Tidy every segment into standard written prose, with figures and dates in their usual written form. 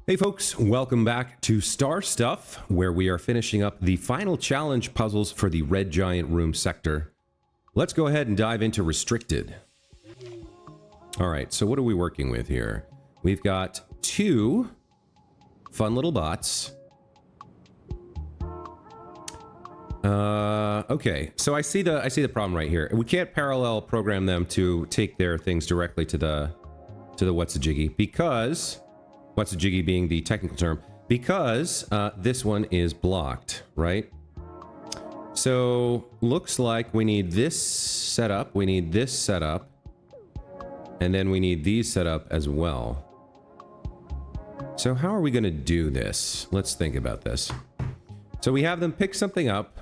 Hey folks, welcome back to Star Stuff, where we are finishing up the final challenge puzzles for the Red Giant Room sector. Let's go ahead and dive into Restricted. Alright, so what are we working with here? We've got two fun little bots. Okay, so I see the problem right here. We can't parallel program them to take their things directly to the What's-A-Jiggy because... What's-A-Jiggy being the technical term, because this one is blocked, right? So, looks like we need this set up, we need this set up, and then we need these set up as well. So how are we going to do this? Let's think about this. So we have them pick something up,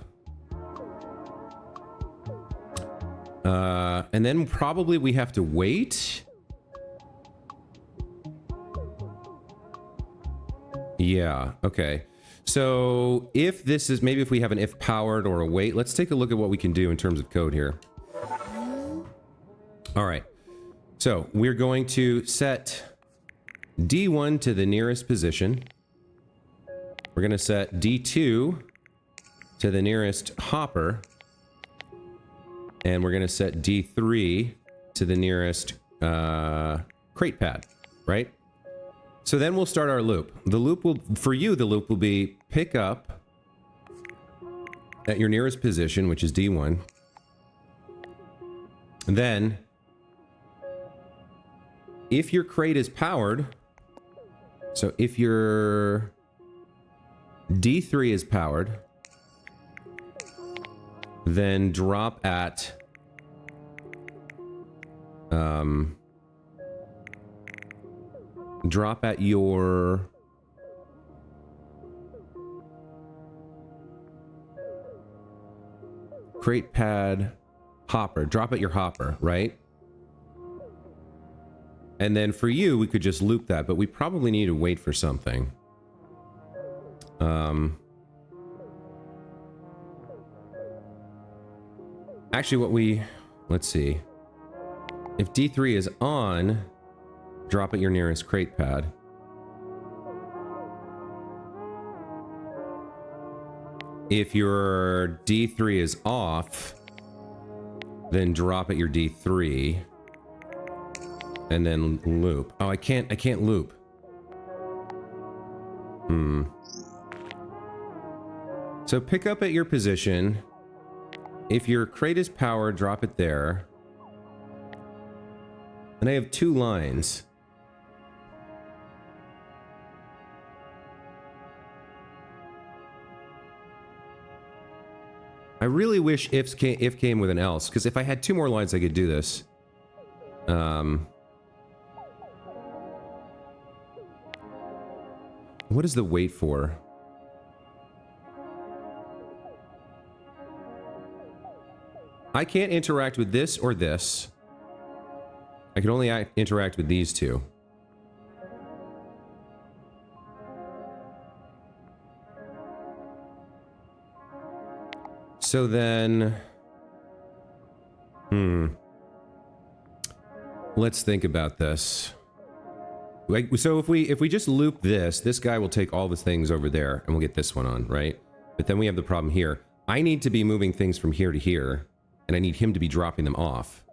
and then probably we have to wait. Yeah, okay. So if this is, maybe if we have an if powered or a wait, let's take a look at what we can do in terms of code here. All right. So we're going to set D1 to the nearest position. We're going to set D2 to the nearest hopper. And we're going to set D3 to the nearest crate pad, right? So then we'll start our loop. The loop will, for you, the loop will be pick up at your nearest position, which is D1. And then, if your crate is powered, so if your D3 is powered, then drop at your crate pad hopper. Drop at your hopper, right? And then for you, we could just loop that, but we probably need to wait for something. Actually, let's see. If D3 is on, drop at your nearest crate pad. If your D3 is off, then drop at your D3 and then loop. Oh, I can't loop. So pick up at your position. If your crate is powered, drop it there. And I have two lines. I really wish if came with an else, because if I had two more lines, I could do this. What is the wait for? I can't interact with this or this. I can only interact with these two. So then, let's think about this. So if we just loop this guy will take all the things over there, and we'll get this one on, right? But then we have the problem here. I need to be moving things from here to here, and I need him to be dropping them off.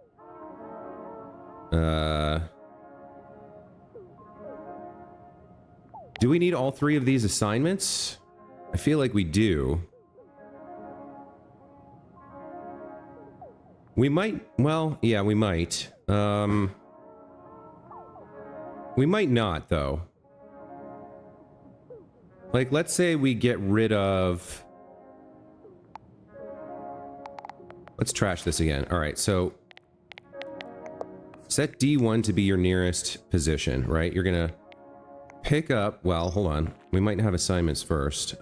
Do we need all three of these assignments? I feel like we do. We might, well, yeah, we might. We might not, though. Like, let's say we get rid of... Let's trash this again. Alright, so... Set D1 to be your nearest position, right? You're gonna pick up... Well, hold on. We might have assignments first.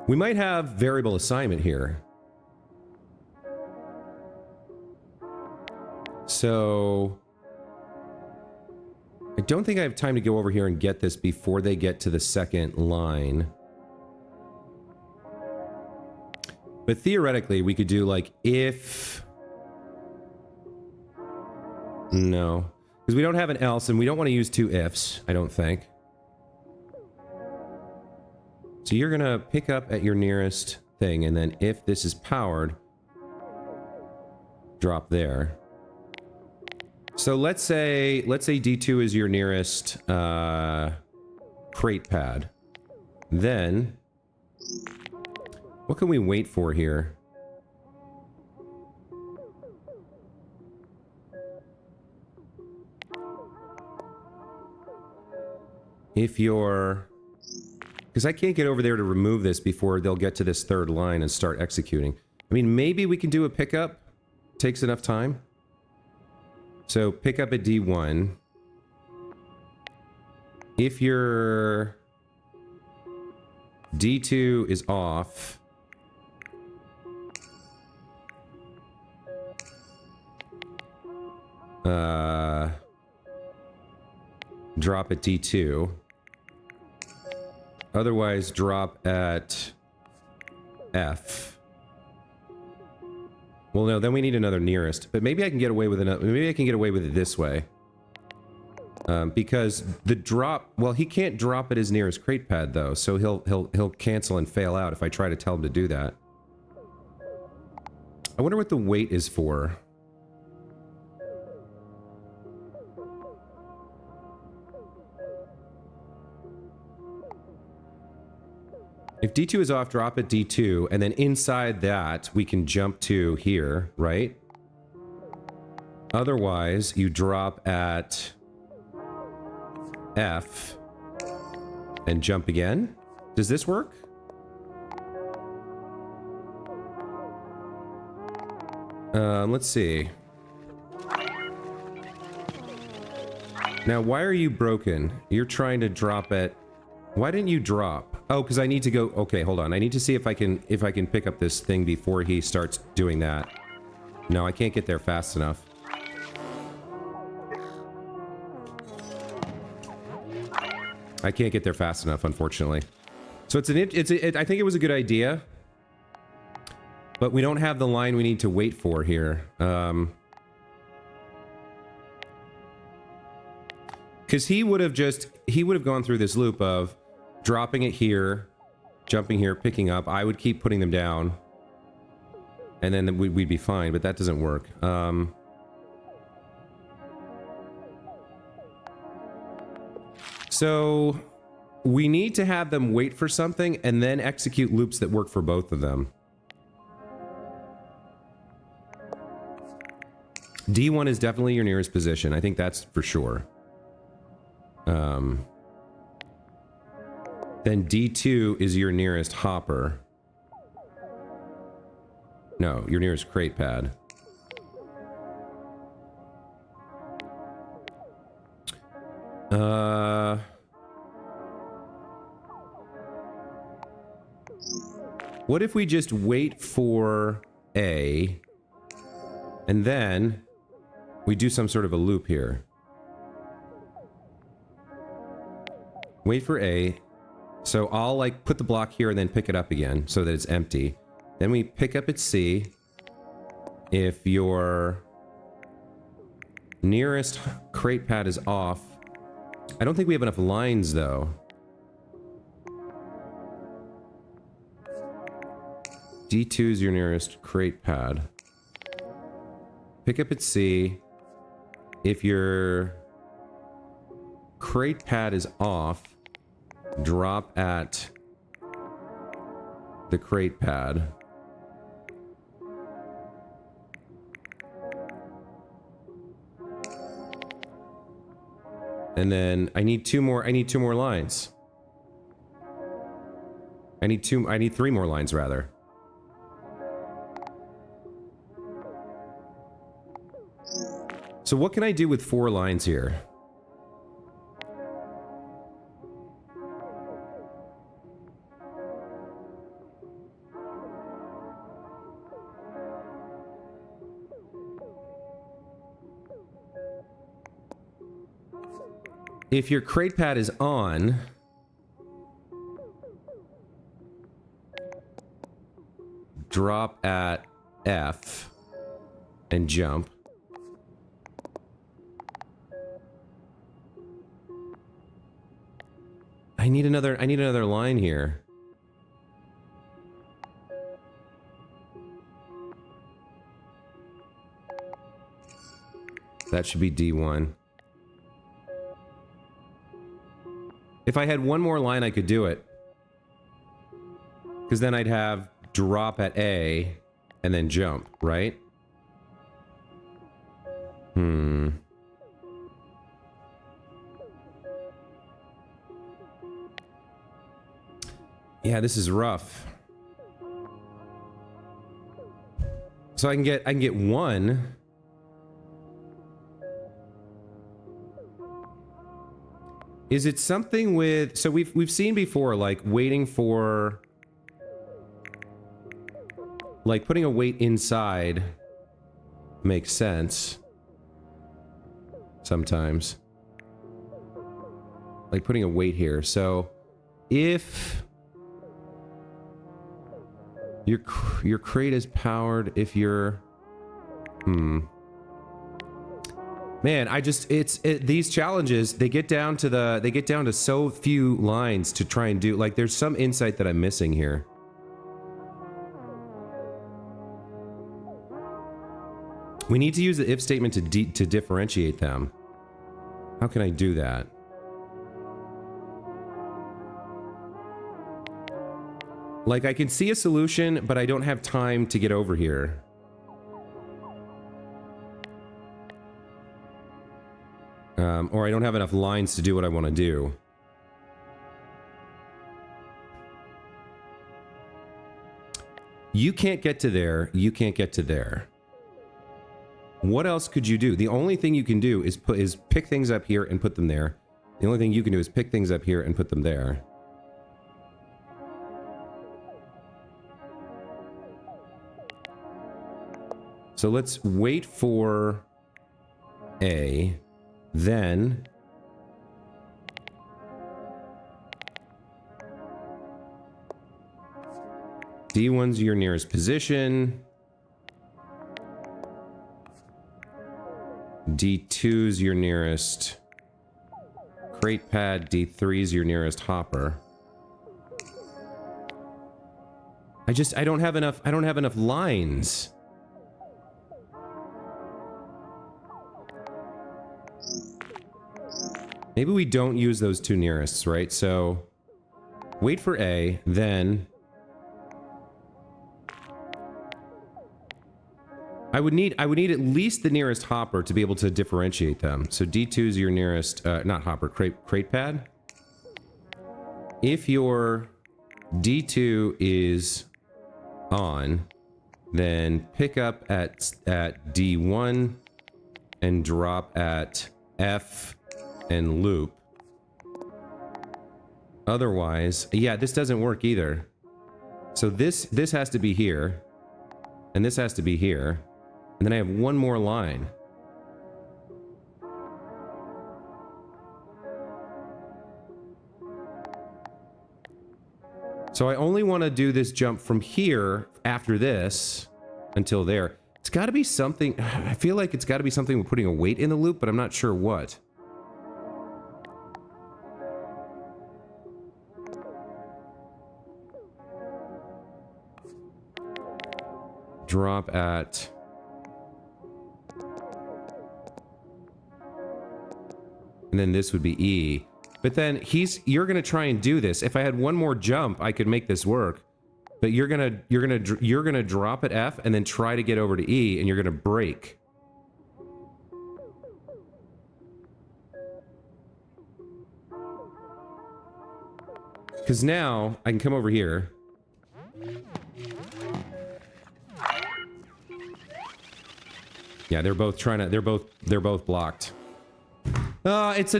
We might have variable assignment here. So... I don't think I have time to go over here and get this before they get to the second line. But theoretically, we could do like if... No. Because we don't have an else, and we don't want to use two ifs, I don't think. So you're going to pick up at your nearest thing, and then if this is powered, drop there. So let's say D2 is your nearest crate pad. Then, what can we wait for here? If you're... Because I can't get over there to remove this before they'll get to this third line and start executing. I mean, maybe we can do a pickup. Takes enough time. So, pick up at D1. If your D2 is off... drop at D2. Otherwise, drop at F. Well, no, then we need another nearest. But maybe I can get away with another. Maybe I can get away with it this way. Because the drop. Well, he can't drop at his nearest crate pad though, so he'll cancel and fail out if I try to tell him to do that. I wonder what the wait is for. If D2 is off, drop at D2, and then inside that, we can jump to here, right? Otherwise, you drop at F and jump again. Does this work? Let's see. Now, why are you broken? You're trying to drop at... Why didn't you drop? Oh, because I need to go... Okay, hold on. I need to see if I can pick up this thing before he starts doing that. No, I can't get there fast enough. I can't get there fast enough, unfortunately. So I think it was a good idea. But we don't have the line we need to wait for here. Because he would have gone through this loop of dropping it here, jumping here, picking up. I would keep putting them down. And then we'd be fine, but that doesn't work. So we need to have them wait for something and then execute loops that work for both of them. D1 is definitely your nearest position. I think that's for sure. Then D2 is your nearest hopper. No, your nearest crate pad. What if we just wait for A, and then we do some sort of a loop here? Wait for A. So I'll like put the block here and then pick it up again so that it's empty. Then we pick up at C. If your nearest crate pad is off. I don't think we have enough lines though. D2 is your nearest crate pad. Pick up at C. If your crate pad is off, drop at the crate pad. And then I need two more lines. I need three more lines rather. So what can I do with 4 lines here? If your crate pad is on, drop at F and jump. I need another line here. That should be D1. If I had one more line, I could do it. Because then I'd have drop at A and then jump, right? Yeah, this is rough. So I can get one. Is it something with, so we've seen before, like waiting for, like putting a weight inside makes sense sometimes. Like putting a weight here. So if your crate is powered, if you're, man, these challenges, they get down to so few lines to try and do. Like, there's some insight that I'm missing here. We need to use the if statement to differentiate them. How can I do that? Like, I can see a solution, but I don't have time to get over here. Or I don't have enough lines to do what I want to do. You can't get to there. You can't get to there. What else could you do? The only thing you can do is pick things up here and put them there. The only thing you can do is pick things up here and put them there. So let's wait for A, then D1's your nearest position. D2's your nearest crate pad. D3's your nearest hopper. I don't have enough lines. Maybe we don't use those two nearests, right? So wait for A, then I would need at least the nearest hopper to be able to differentiate them. So D2 is your nearest, not hopper, crate pad. If your D2 is on, then pick up at D1 and drop at F and loop. Otherwise, yeah, this doesn't work either. So this has to be here, and this has to be here, and then I have one more line. So I only want to do this jump from here after this until there. It's got to be something. I feel like it's got to be something with putting a weight in the loop, but I'm not sure what. Drop at and then this would be E. But then you're gonna try and do this. If I had one more jump, I could make this work. But you're gonna drop at F and then try to get over to E, and you're gonna break. Because now I can come over here. Yeah, they're both blocked. It's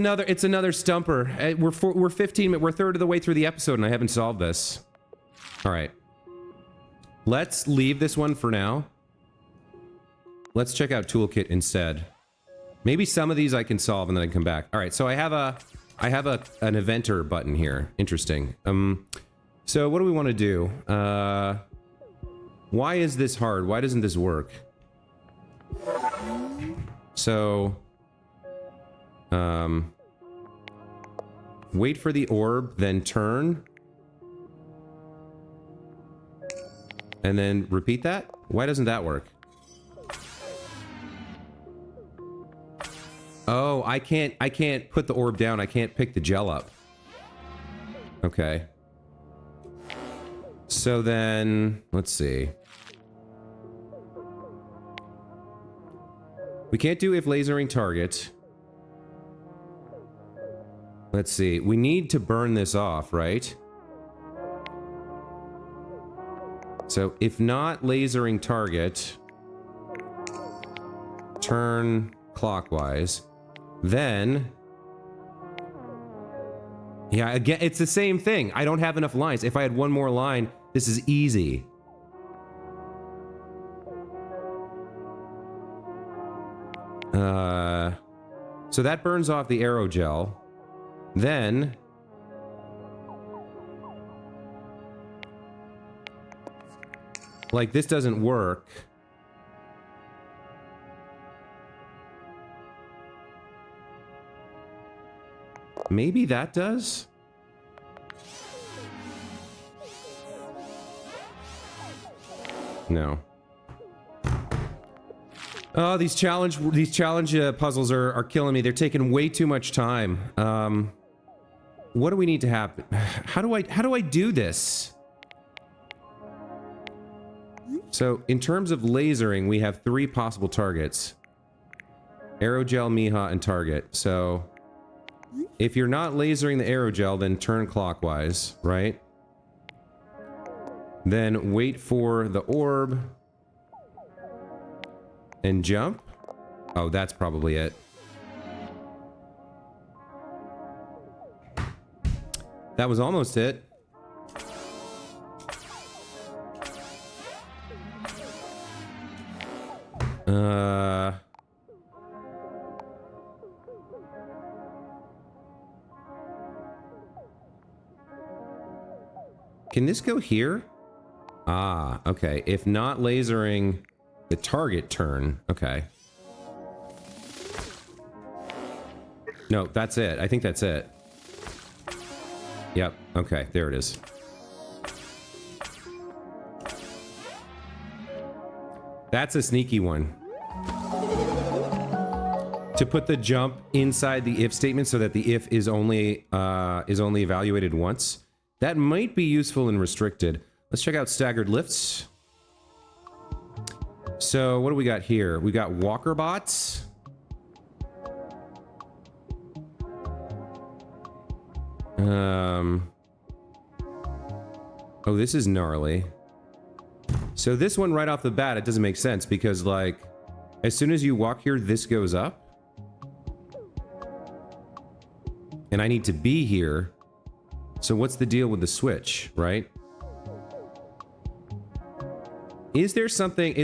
another stumper. We're 15 we're a third of the way through the episode and I haven't solved this. All right. Let's leave this one for now. Let's check out Toolkit instead. Maybe some of these I can solve and then I can come back. All right, so I have an eventer button here. Interesting. So what do we want to do? Why is this hard? Why doesn't this work? So, wait for the orb, then turn. And then repeat that? Why doesn't that work? Oh, I can't put the orb down. I can't pick the gel up. Okay. So then, let's see. We can't do if lasering target. Let's see. We need to burn this off, right? So if not lasering target, turn clockwise, then... Yeah, again, it's the same thing. I don't have enough lines. If I had one more line, this is easy. So that burns off the aerogel. Then... like, this doesn't work. Maybe that does? No. Oh, these challenge puzzles are killing me. They're taking way too much time. What do we need to happen? How do I do this? So, in terms of lasering, we have 3 possible targets. Aerogel, Mija, and target. So, if you're not lasering the aerogel, then turn clockwise, right? Then wait for the orb. And jump? Oh, that's probably it. That was almost it. Can this go here? Ah, okay. If not lasering the target, turn. Okay. No, that's it. I think that's it. Yep. Okay, there it is. That's a sneaky one. To put the jump inside the if statement so that the if is only evaluated once. That might be useful and restricted. Let's check out staggered lifts. So what do we got here? We got walker bots. Oh, this is gnarly. So this one right off the bat, it doesn't make sense because like, as soon as you walk here, this goes up. And I need to be here. So what's the deal with the switch, right? Is there something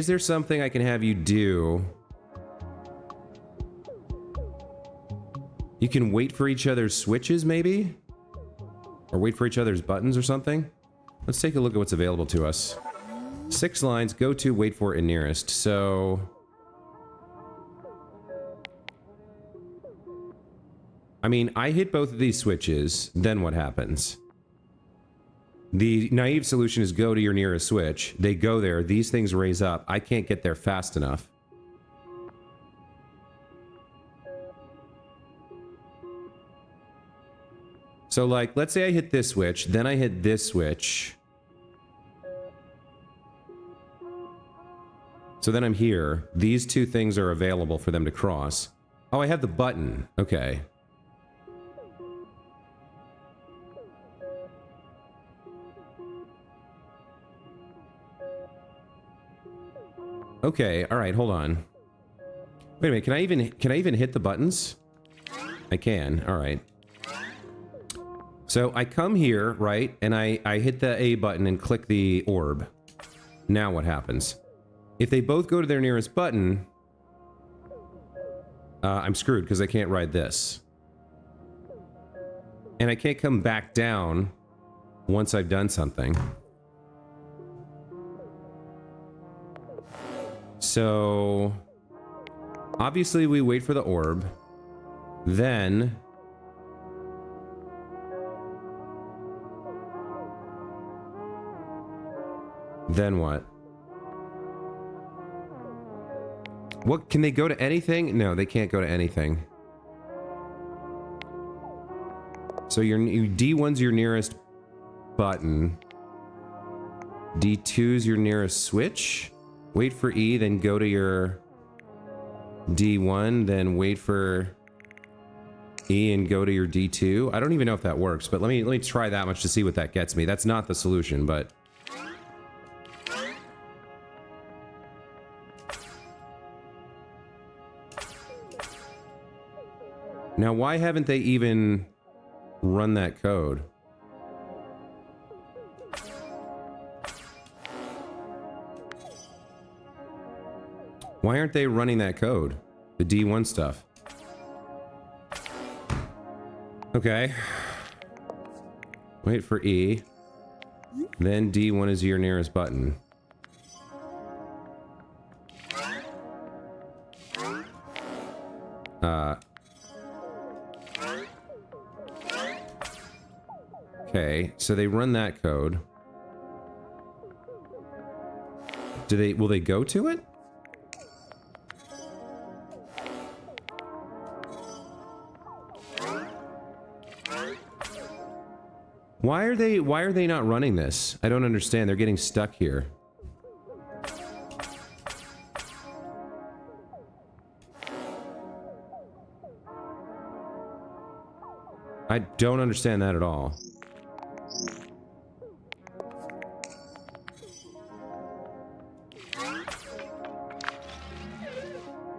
I can have you do? You can wait for each other's switches, maybe? Or wait for each other's buttons or something? Let's take a look at what's available to us. 6 lines, go to, wait for, and nearest. So... I mean, I hit both of these switches, then what happens? The naive solution is go to your nearest switch. They go there, these things raise up. I can't get there fast enough. So like, let's say I hit this switch, then I hit this switch. So then I'm here. These 2 things are available for them to cross. Oh, I have the button. Okay. Okay, all right, hold on. Wait a minute, can I even hit the buttons? I can, all right. So I come here, right, and I hit the A button and click the orb. Now what happens? If they both go to their nearest button, I'm screwed because I can't ride this. And I can't come back down once I've done something. So, obviously we wait for the orb, then Then what? What, can they go to anything? No, they can't go to anything. So your D1's your nearest button. D2's your nearest switch. Wait for E, then go to your D1, then wait for E and go to your D2. I don't even know if that works, but let me try that much to see what that gets me. That's not the solution, but now why haven't they even run that code? Why aren't they running that code? The D1 stuff. Okay. Wait for E. Then D1 is your nearest button. Okay, so they run that code. Will they go to it? Why are they not running this? I don't understand. They're getting stuck here. I don't understand that at all.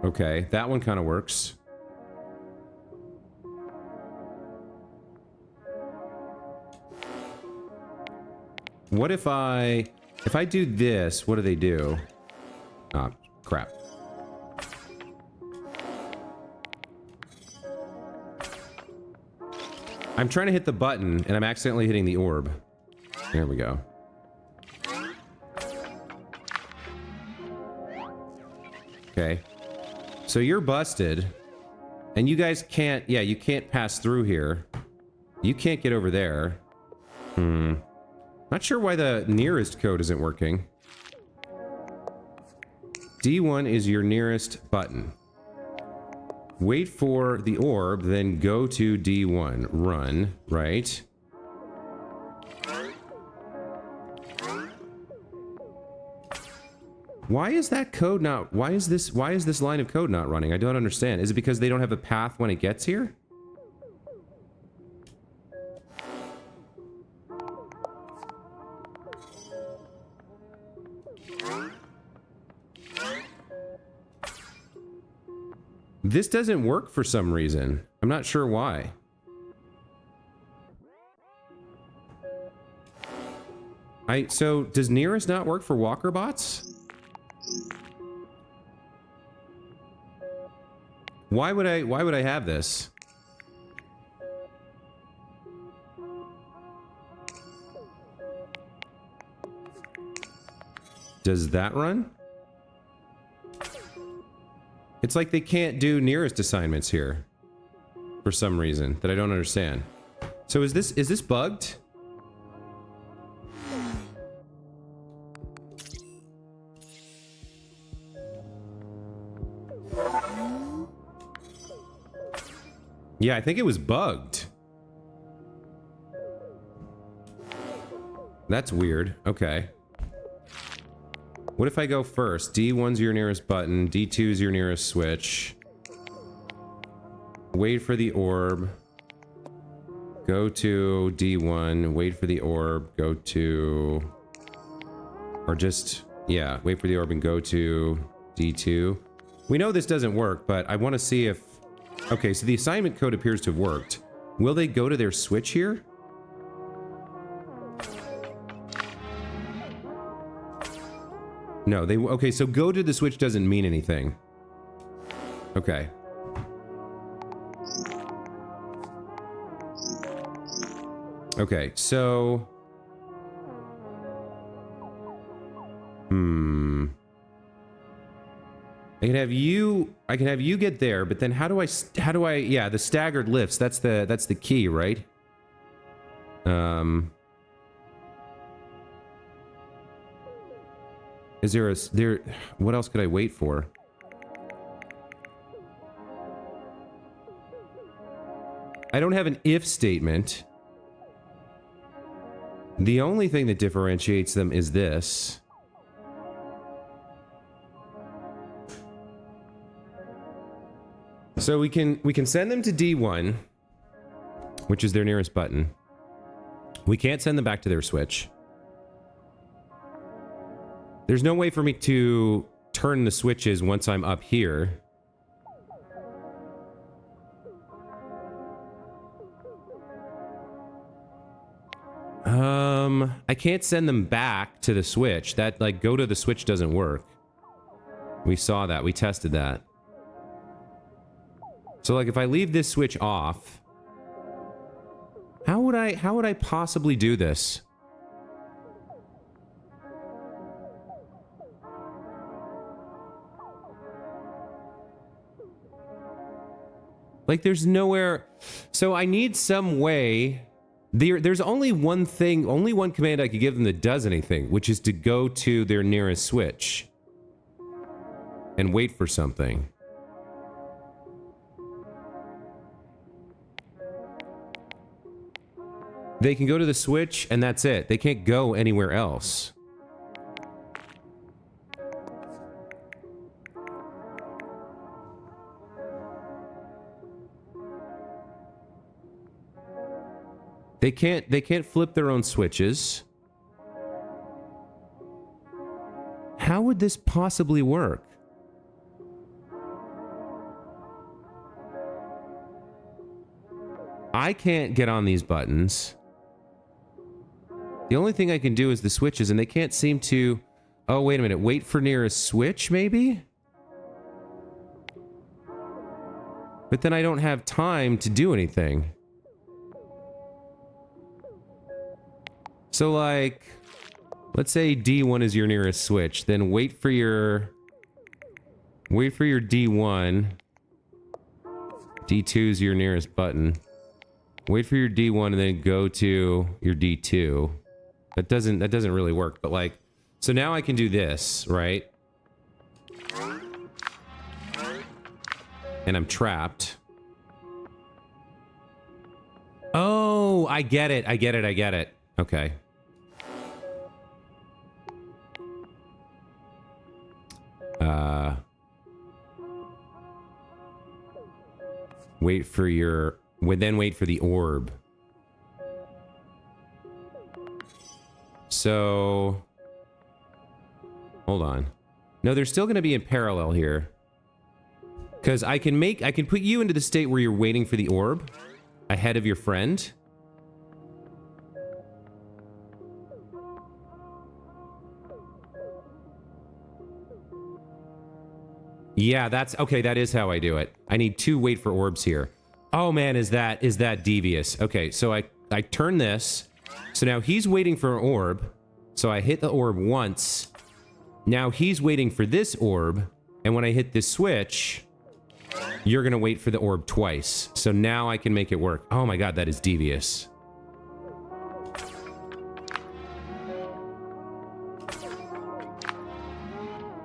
Okay, that one kind of works. What if I do this, what do they do? Ah, crap. I'm trying to hit the button, and I'm accidentally hitting the orb. There we go. Okay. So you're busted. And you guys can't... Yeah, you can't pass through here. You can't get over there. Not sure why the nearest code isn't working. D1 is your nearest button. Wait for the orb, then go to D1. Run, right? Why is that code not... Why is this line of code not running? I don't understand. Is it because they don't have a path when it gets here? This doesn't work for some reason. I'm not sure why. So does Nearest not work for walker bots? Why would I have this? Does that run? It's like they can't do nearest assignments here for some reason that I don't understand. So is this bugged? Yeah, I think it was bugged. That's weird. Okay. What if I go first? D1's your nearest button. D2's your nearest switch. Wait for the orb. Go to D1. Wait for the orb. Go to... Or just... Yeah, wait for the orb and go to D2. We know this doesn't work, but I want to see if... Okay, so the assignment code appears to have worked. Will they go to their switch here? No, they... Okay, so go to the switch doesn't mean anything. Okay. Okay, so... I can have you get there, but then how do I, yeah, the staggered lifts, that's the key, right? Is there a... there... What else could I wait for? I don't have an if statement. The only thing that differentiates them is this. So we can send them to D1, which is their nearest button. We can't send them back to their switch. There's no way for me to turn the switches once I'm up here. I can't send them back to the switch. That, like, go to the switch doesn't work. We saw that. We tested that. So, like, if I leave this switch off, how would I possibly do this? Like, there's nowhere... So I need some way... There's only one thing, only one command I could give them that does anything, which is to go to their nearest switch and wait for something. They can go to the switch, and that's it. They can't go anywhere else. They can't flip their own switches. How would this possibly work? I can't get on these buttons. The only thing I can do is the switches, and they can't seem to... Oh, wait a minute. Wait for nearest switch, maybe? But then I don't have time to do anything. So, like, let's say D1 is your nearest switch. Then wait for your D1. D2 is your nearest button. Wait for your D1 and then go to your D2. That doesn't really work, but like, so now I can do this, right? And I'm trapped. Oh, I get it. I get it. Okay. Wait for your... Then wait for the orb. So... Hold on. No, they're still going to be in parallel here. Because I can put you into the state where you're waiting for the orb ahead of your friend. Yeah, that's... Okay, that is how I do it. I need 2 wait for orbs here. Oh man, is that devious. Okay, so I turn this. So now he's waiting for an orb. So I hit the orb once. Now he's waiting for this orb. And when I hit this switch, you're gonna wait for the orb twice. So now I can make it work. Oh my god, that is devious.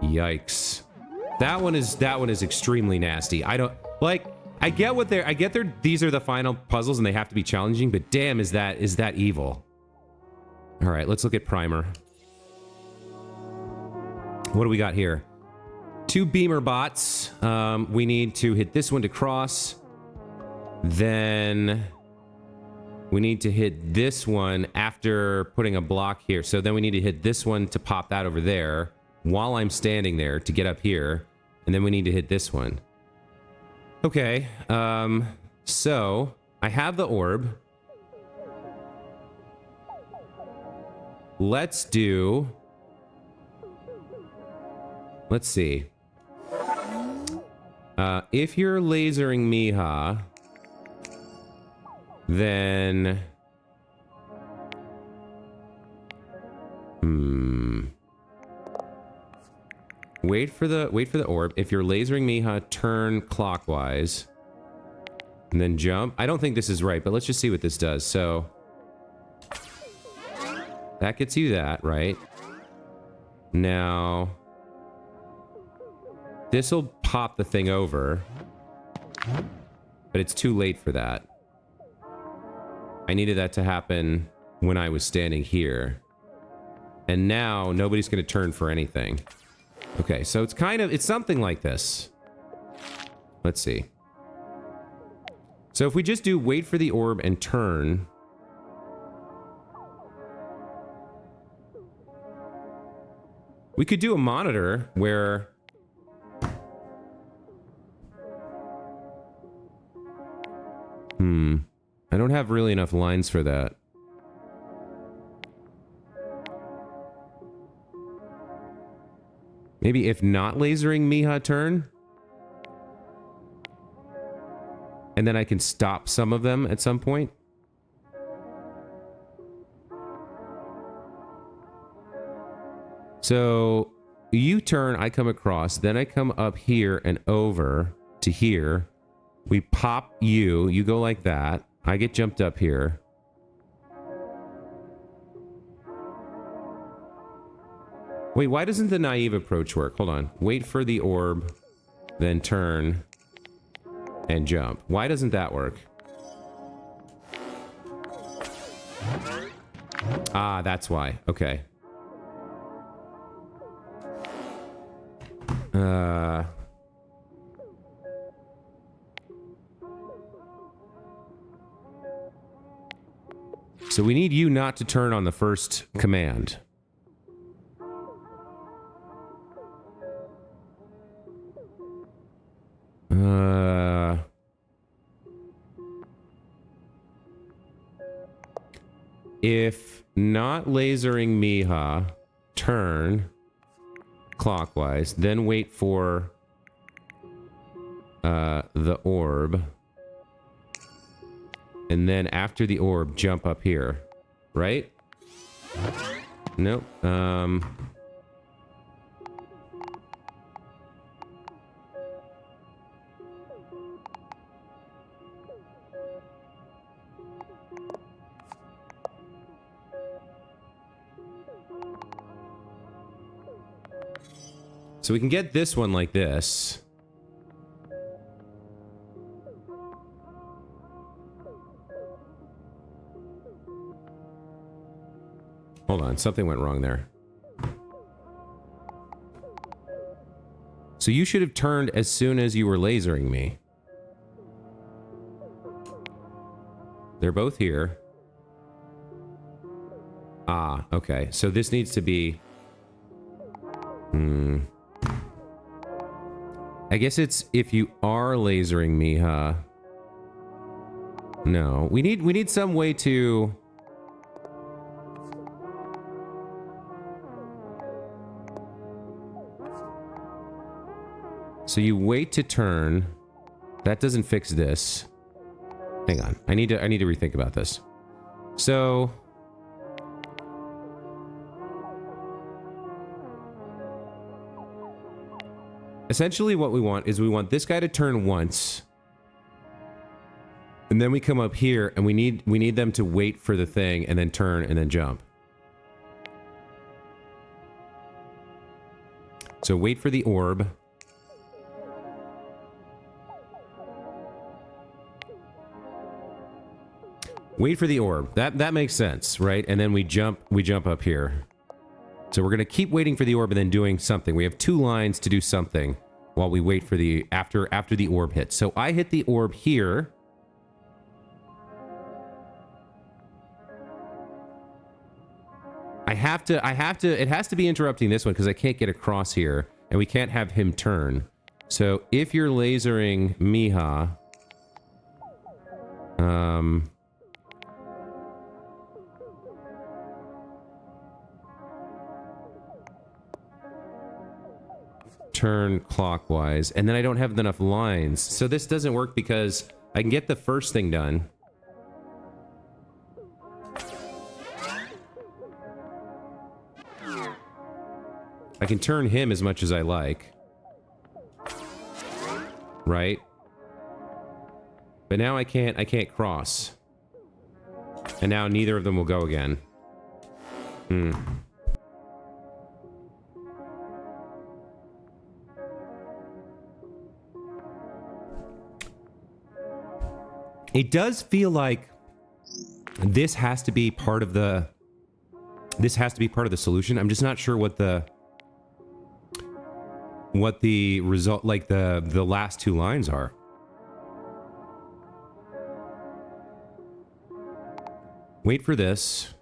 Yikes. That one is extremely nasty. I don't like... I get these are the final puzzles and they have to be challenging, but damn, is that evil. All right, let's look at Primer. What do we got here? 2 beamer bots. We need to hit this one to cross. Then we need to hit this one after putting a block here. So then we need to hit this one to pop that over there while I'm standing there to get up here. And then we need to hit this one. Okay, so I have the orb. Let's see. If you're lasering Miha, then... Wait for the orb. If you're lasering Miha, turn clockwise. And then jump. I don't think this is right, but let's just see what this does. So... That gets you that, right? Now, this will pop the thing over, but it's too late for that. I needed that to happen when I was standing here. And now nobody's going to turn for anything. Okay, so it's kind of, it's something like this. Let's see. So if we just do wait for the orb and turn. We could do a monitor where I don't have really enough lines for that. Maybe if not lasering Miha turn. And then I can stop some of them at some point. So you turn, I come across, then I come up here and over to here. We pop you, you go like that. I get jumped up here. Wait, why doesn't the naive approach work? Hold on. Wait for the orb, then turn and jump. Why doesn't that work? Ah, that's why. Okay. So we need you not to turn on the first command. If not lasering Miha, turn clockwise, then wait for the orb. And then after the orb, jump up here. Right? Nope. So we can get this one like this. Hold on, something went wrong there. So you should have turned as soon as you were lasering me. They're both here. Ah, okay. So this needs to be... I guess it's if you are lasering Miha. No, we need some way to... So you wait to turn. That doesn't fix this. Hang on. I need to rethink about this. So essentially what we want is we want this guy to turn once. And then we come up here and we need them to wait for the thing and then turn and then jump. So wait for the orb. Wait for the orb. That makes sense, right? And then we jump up here. So we're gonna keep waiting for the orb and then doing something. We have 2 lines to do something while we wait for the after the orb hits. So I hit the orb here. I have to, it has to be interrupting this one because I can't get across here and we can't have him turn. So if you're lasering Miha, turn clockwise, and then I don't have enough lines. So this doesn't work because I can get the first thing done. I can turn him as much as I like. Right? But now I can't cross. And now neither of them will go again. It does feel like this has to be part of the solution. I'm just not sure what the result, like the last two lines are. Wait for this.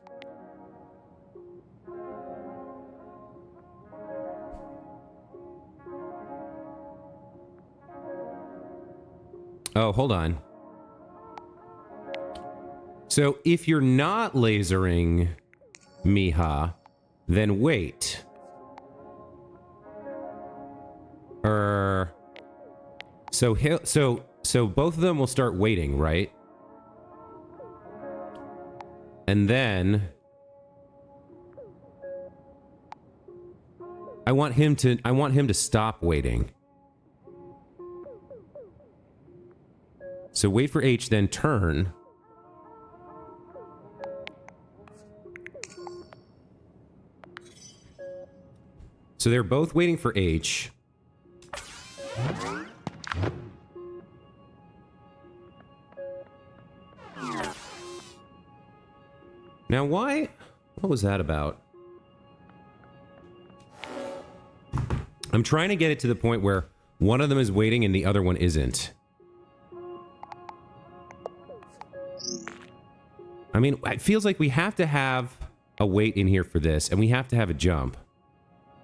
Oh, hold on. So if you're not lasering Miha, then wait. So both of them will start waiting, right? And then I want him to stop waiting. So wait for H, then turn. So they're both waiting for H. Now why? What was that about? I'm trying to get it to the point where one of them is waiting and the other one isn't. I mean, it feels like we have to have a wait in here for this, and we have to have a jump.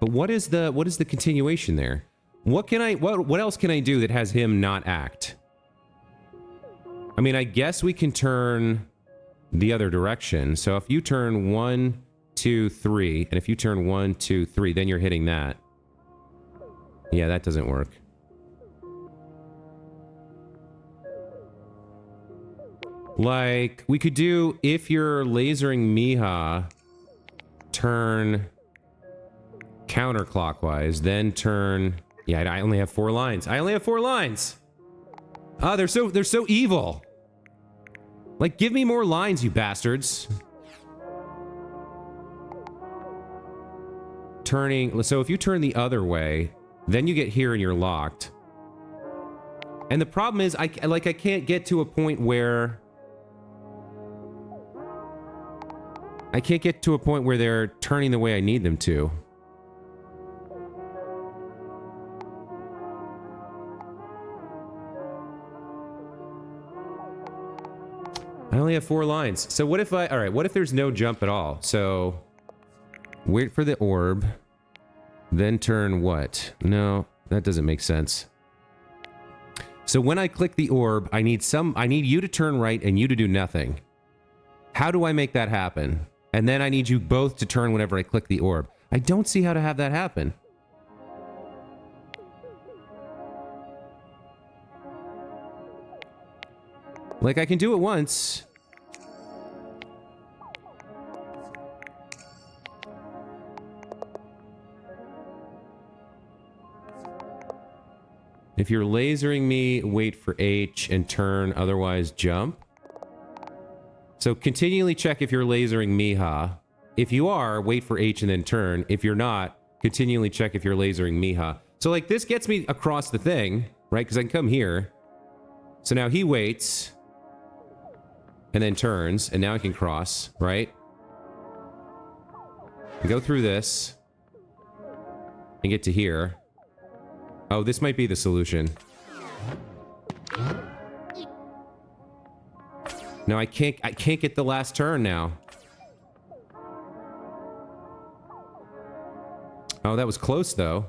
But what is the continuation there? What else can I do that has him not act? I mean, I guess we can turn the other direction. So if you turn 1, 2, 3, and if you turn 1, 2, 3, then you're hitting that. Yeah, that doesn't work. Like, we could do, if you're lasering Miha, turn counterclockwise, then turn... Yeah, I only have 4 lines. I only have 4 lines! Ah, they're so evil! Like, give me more lines, you bastards! Turning... So if you turn the other way, then you get here and you're locked. And the problem is, I can't get to a point where... I can't get to a point where they're turning the way I need them to. I only have 4 lines. So what if alright, what if there's no jump at all? So, wait for the orb, then turn what? No, that doesn't make sense. So when I click the orb, I need you to turn right and you to do nothing. How do I make that happen? And then I need you both to turn whenever I click the orb. I don't see how to have that happen. Like, I can do it once. If you're lasering me, wait for H and turn, otherwise jump. So continually check if you're lasering Miha. If you are, wait for H and then turn. If you're not, continually check if you're lasering Miha. So like this gets me across the thing, right? Because I can come here. So now he waits and then turns, and now I can cross, right? I go through this and get to here. Oh, this might be the solution. No, I can't get the last turn now. Oh, that was close though.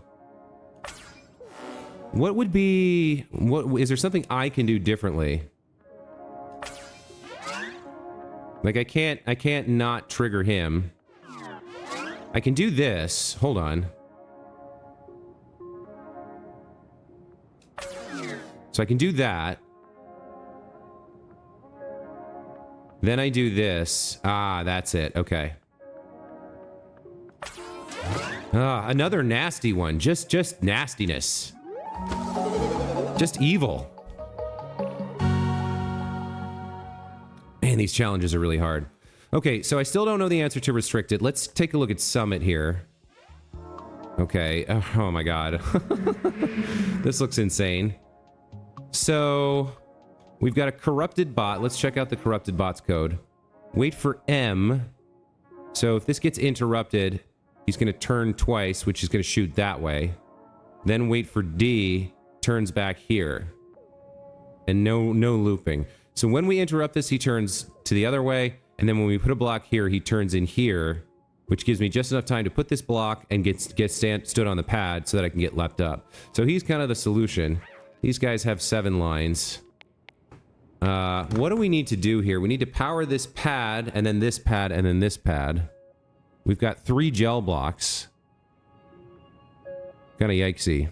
What would be, is there something I can do differently? Like I can't not trigger him. I can do this. Hold on. So I can do that. Then I do this. Ah, that's it. Okay. Ah, another nasty one. Just nastiness. Just evil. Man, these challenges are really hard. Okay, so I still don't know the answer to restricted. Let's take a look at summit here. Okay. Oh my god. This looks insane. So We've got a corrupted bot. Let's check out the corrupted bot's code. Wait for M. So if this gets interrupted, he's going to turn twice, which is going to shoot that way. Then wait for D, turns back here. And no looping. So when we interrupt this, he turns to the other way. And then when we put a block here, he turns in here, which gives me just enough time to put this block and stood on the pad so that I can get leapt up. So he's kind of the solution. These guys have 7 lines. What do we need to do here? We need to power this pad, and then this pad, and then this pad. We've got 3 gel blocks. Kind of yikesy.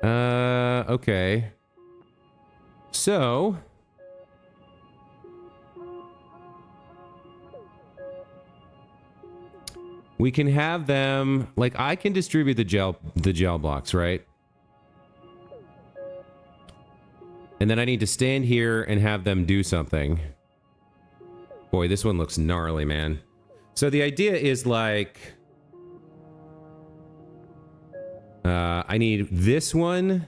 Okay. So... we can have them, like, I can distribute the gel blocks, right? And then I need to stand here and have them do something. Boy, this one looks gnarly, man. So the idea is like... I need this one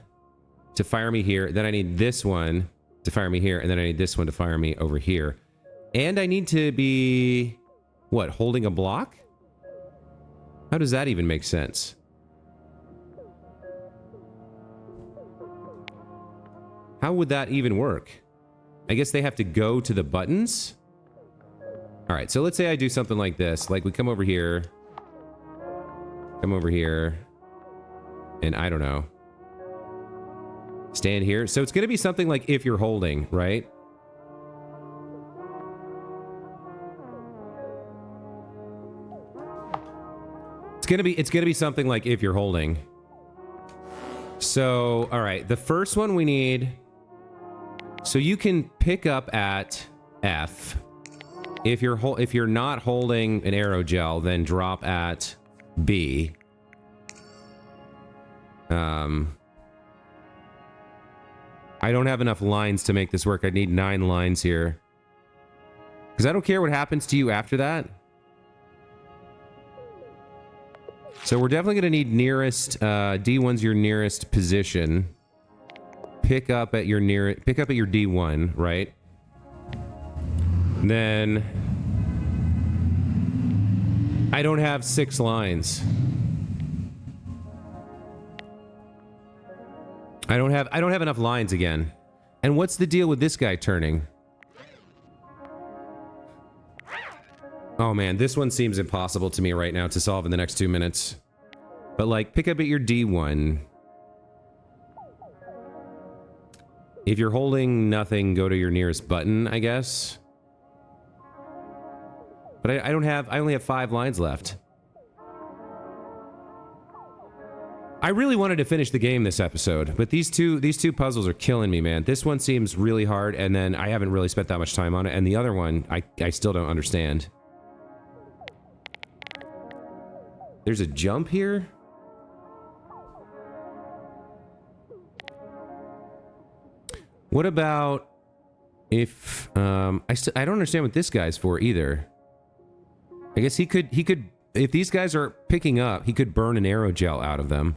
to fire me here. Then I need this one to fire me here. And then I need this one to fire me over here. And I need to be... what, holding a block? How does that even make sense? How would that even work? I guess they have to go to the buttons? Alright, so let's say I do something like this. Like, we come over here. Come over here. And I don't know. Stand here. So it's going to be something like if you're holding, right? It's gonna be something like if you're holding. So, all right, the first one we need. So you can pick up at F. If you're not holding an aerogel, then drop at B. I don't have enough lines to make this work. I need 9 lines here. Because I don't care what happens to you after that. So we're definitely going to need nearest, D1's your nearest position. Pick up at your D1, right? Then I don't have 6 lines. I don't have enough lines again. And what's the deal with this guy turning? Oh man, this one seems impossible to me right now to solve in the next 2 minutes. But like, pick up at your D1. If you're holding nothing, go to your nearest button, I guess. But I only have 5 lines left. I really wanted to finish the game this episode, but these two puzzles are killing me, man. This one seems really hard, and then I haven't really spent that much time on it, and the other one, I still don't understand. There's a jump here? What about if I don't understand what this guy's for either. I guess he could if these guys are picking up, he could burn an aerogel out of them.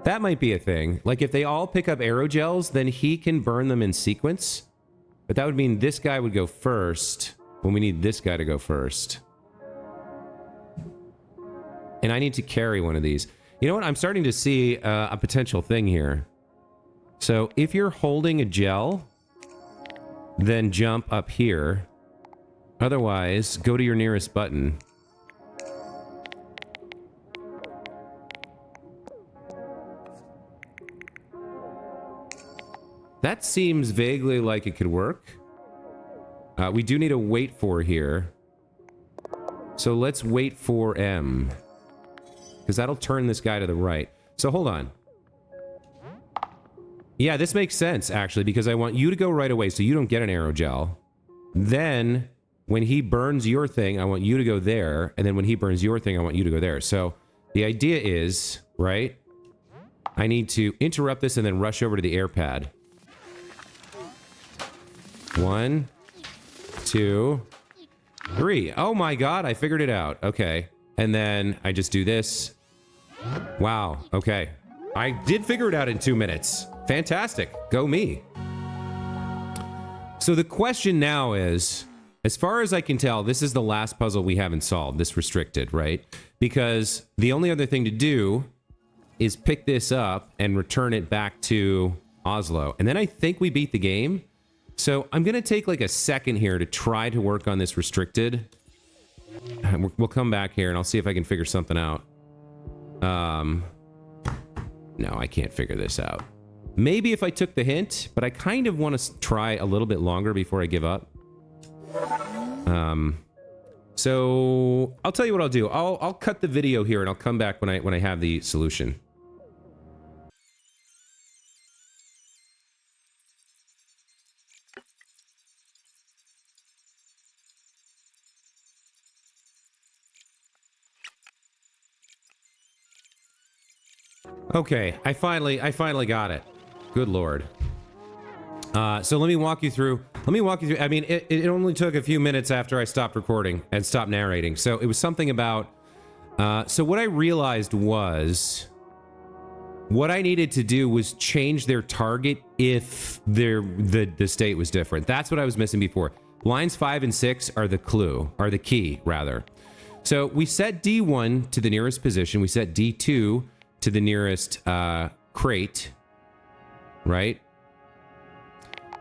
That might be a thing. Like if they all pick up aerogels, then he can burn them in sequence. But that would mean this guy would go first when we need this guy to go first. And I need to carry one of these. You know what? I'm starting to see a potential thing here. So if you're holding a gel, then jump up here. Otherwise, go to your nearest button. That seems vaguely like it could work. We do need a wait for here. So let's wait for M. Because that'll turn this guy to the right. So hold on. Yeah, this makes sense, actually, because I want you to go right away so you don't get an aerogel. Then, when he burns your thing, I want you to go there. And then when he burns your thing, I want you to go there. So, the idea is, right? I need to interrupt this and then rush over to the air pad. 1, 2, 3. Oh my god, I figured it out. Okay. And then I just do this. Wow. Okay. I did figure it out in 2 minutes. Fantastic. Go me. So the question now is, as far as I can tell, this is the last puzzle we haven't solved, this restricted, right? Because the only other thing to do is pick this up and return it back to Oslo. And then I think we beat the game. So I'm going to take like a second here to try to work on this restricted. We'll come back here and I'll see if I can figure something out. No, I can't figure this out. Maybe if I took the hint, but I kind of want to try a little bit longer before I give up. So I'll tell you what I'll do. I'll cut the video here and I'll come back when I have the solution. Okay, I finally got it. Good lord. So let me walk you through. I mean, it only took a few minutes after I stopped recording and stopped narrating. So it was something about... so what I realized was... what I needed to do was change their target if the state was different. That's what I was missing before. Lines 5 and 6 are the clue, are the key, rather. So we set D1 to the nearest position. We set D2 to the nearest crate, right?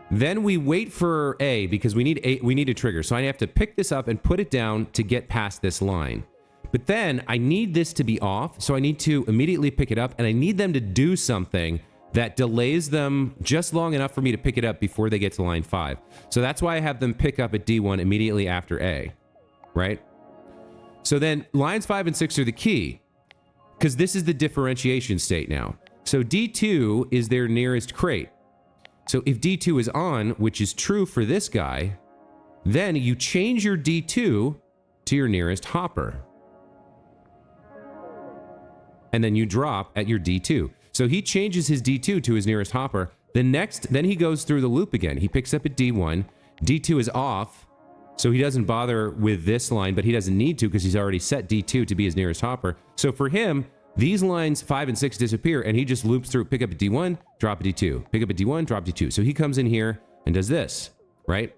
Then we wait for A because we need a trigger. So I have to pick this up and put it down to get past this line. But then I need this to be off, so I need to immediately pick it up, and I need them to do something that delays them just long enough for me to pick it up before they get to line 5. So that's why I have them pick up at D1 immediately after A, right? So then lines 5 and 6 are the key, because this is the differentiation state now. So D2 is their nearest crate. So if D2 is on, which is true for this guy, then you change your D2 to your nearest hopper. And then you drop at your D2. So he changes his D2 to his nearest hopper. Then he goes through the loop again. He picks up at D1. D2 is off, so he doesn't bother with this line, but he doesn't need to because he's already set D2 to be his nearest hopper. So for him, these lines 5 and 6 disappear, and he just loops through, pick up at D1, drop at D2, pick up at D1, drop D2. So he comes in here and does this, right?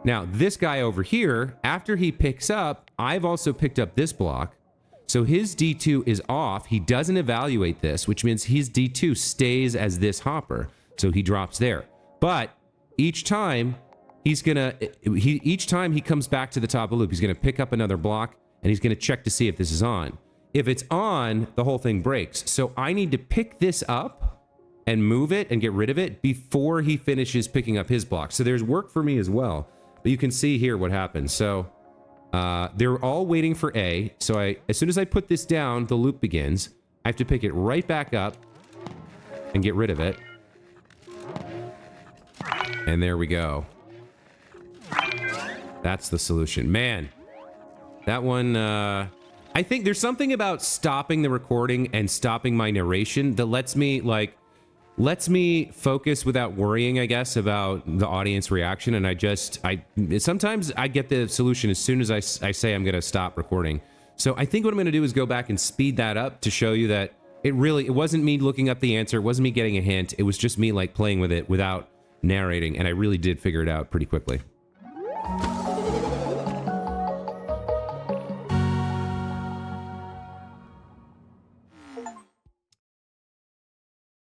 Now, this guy over here, after he picks up, I've also picked up this block. So his D2 is off. He doesn't evaluate this, which means his D2 stays as this hopper. So he drops there. But each time he comes back to the top of the loop, he's gonna pick up another block and he's gonna check to see if this is on. If it's on, the whole thing breaks. So I need to pick this up and move it and get rid of it before he finishes picking up his block. So there's work for me as well. But you can see here what happens. So they're all waiting for A. So as soon as I put this down, the loop begins. I have to pick it right back up and get rid of it. And there we go. That's the solution. Man, that one... I think there's something about stopping the recording and stopping my narration that lets me focus without worrying, I guess, about the audience reaction. And sometimes I get the solution as soon as I say I'm going to stop recording. So I think what I'm going to do is go back and speed that up to show you that it wasn't me looking up the answer. It wasn't me getting a hint. It was just me like playing with it without narrating. And I really did figure it out pretty quickly.